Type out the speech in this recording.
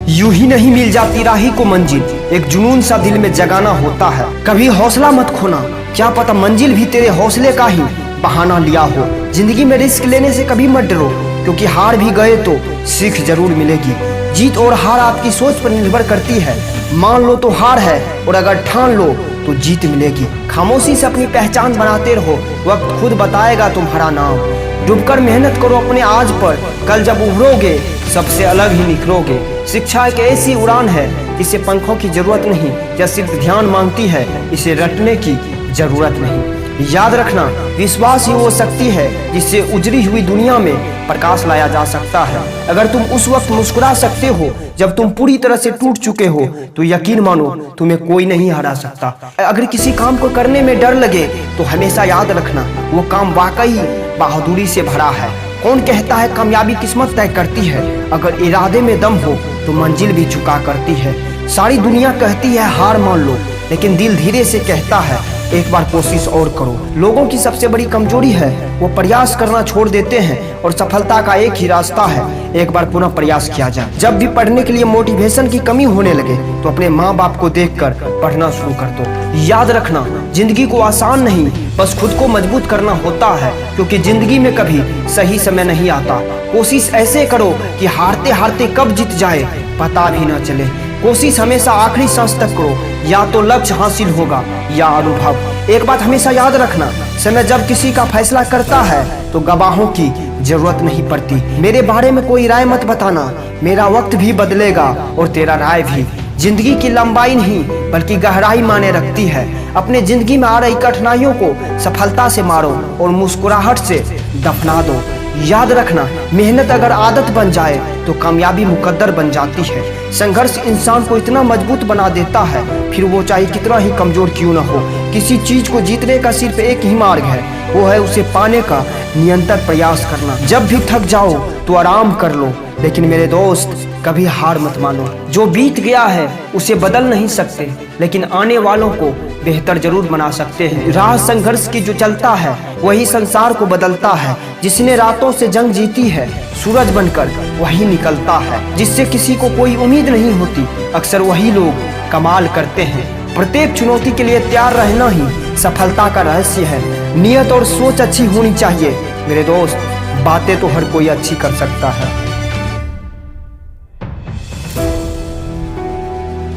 यूं ही नहीं मिल जाती राही को मंजिल, एक जुनून सा दिल में जगाना होता है। कभी हौसला मत खोना, क्या पता मंजिल भी तेरे हौसले का ही बहाना लिया हो। जिंदगी में रिस्क लेने से कभी मत डरो, क्योंकि हार भी गए तो सीख जरूर मिलेगी। जीत और हार आपकी सोच पर निर्भर करती है। मान लो तो हार है, और अगर ठान लो तो जीत मिलेगी। खामोशी से अपनी पहचान बनाते रहो, वक्त खुद बताएगा तुम्हारा नाम। डूबकर मेहनत करो अपने आज पर, कल जब उभरोगे सबसे अलग ही निखरोगे। शिक्षा एक ऐसी उड़ान है, इसे पंखों की जरूरत नहीं, यह सिर्फ ध्यान मांगती है, इसे रटने की जरूरत नहीं। याद रखना, विश्वास ही वो शक्ति है जिससे उजड़ी हुई दुनिया में प्रकाश लाया जा सकता है। अगर तुम उस वक्त मुस्कुरा सकते हो जब तुम पूरी तरह से टूट चुके हो, तो यकीन मानो तुम्हें कोई नहीं हरा सकता। अगर किसी काम को करने में डर लगे तो हमेशा याद रखना, वो काम वाकई बहादुरी से भरा है। कौन कहता है कामयाबी किस्मत तय करती है? अगर इरादे में दम हो तो मंजिल भी झुका करती है। सारी दुनिया कहती है हार मान लो, लेकिन दिल धीरे से कहता है एक बार कोशिश और करो। लोगों की सबसे बड़ी कमजोरी है वो प्रयास करना छोड़ देते हैं, और सफलता का एक ही रास्ता है, एक बार पुनः प्रयास किया जाए। जब भी पढ़ने के लिए मोटिवेशन की कमी होने लगे तो अपने माँ बाप को देखकर पढ़ना शुरू कर दो। याद रखना, जिंदगी को आसान नहीं बस खुद को मजबूत करना होता है, क्योंकि जिंदगी में कभी सही समय नहीं आता। कोशिश ऐसे करो कि हारते हारते कब जीत जाए पता भी ना चले। कोशिश हमेशा आखिरी सांस तक करो, या तो लक्ष्य हासिल होगा या अनुभव। एक बात हमेशा याद रखना, समय जब किसी का फैसला करता है तो गवाहों की जरूरत नहीं पड़ती। मेरे बारे में कोई राय मत बताना, मेरा वक्त भी बदलेगा और तेरा राय भी। जिंदगी की लंबाई नहीं बल्कि गहराई माने रखती है। अपने जिंदगी में आ रही कठिनाइयों को सफलता से मारो और मुस्कुराहट से दफना दो। याद रखना, मेहनत अगर आदत बन जाए तो कामयाबी मुकद्दर बन जाती है। संघर्ष इंसान को इतना मजबूत बना देता है, फिर वो चाहे कितना ही कमजोर क्यों न हो। किसी चीज को जीतने का सिर्फ एक ही मार्ग है, वो है उसे पाने का निरंतर प्रयास करना। जब भी थक जाओ तो आराम कर लो, लेकिन मेरे दोस्त कभी हार मत मानो। जो बीत गया है उसे बदल नहीं सकते, लेकिन आने वालों को बेहतर जरूर बना सकते हैं। राह संघर्ष की जो चलता है वही संसार को बदलता है। जिसने रातों से जंग जीती है सूरज बनकर वही निकलता है। जिससे किसी को कोई उम्मीद नहीं होती अक्सर वही लोग कमाल करते हैं। प्रत्येक चुनौती के लिए तैयार रहना ही सफलता का रहस्य है। नियत और सोच अच्छी होनी चाहिए मेरे दोस्त, बातें तो हर कोई अच्छी कर सकता है।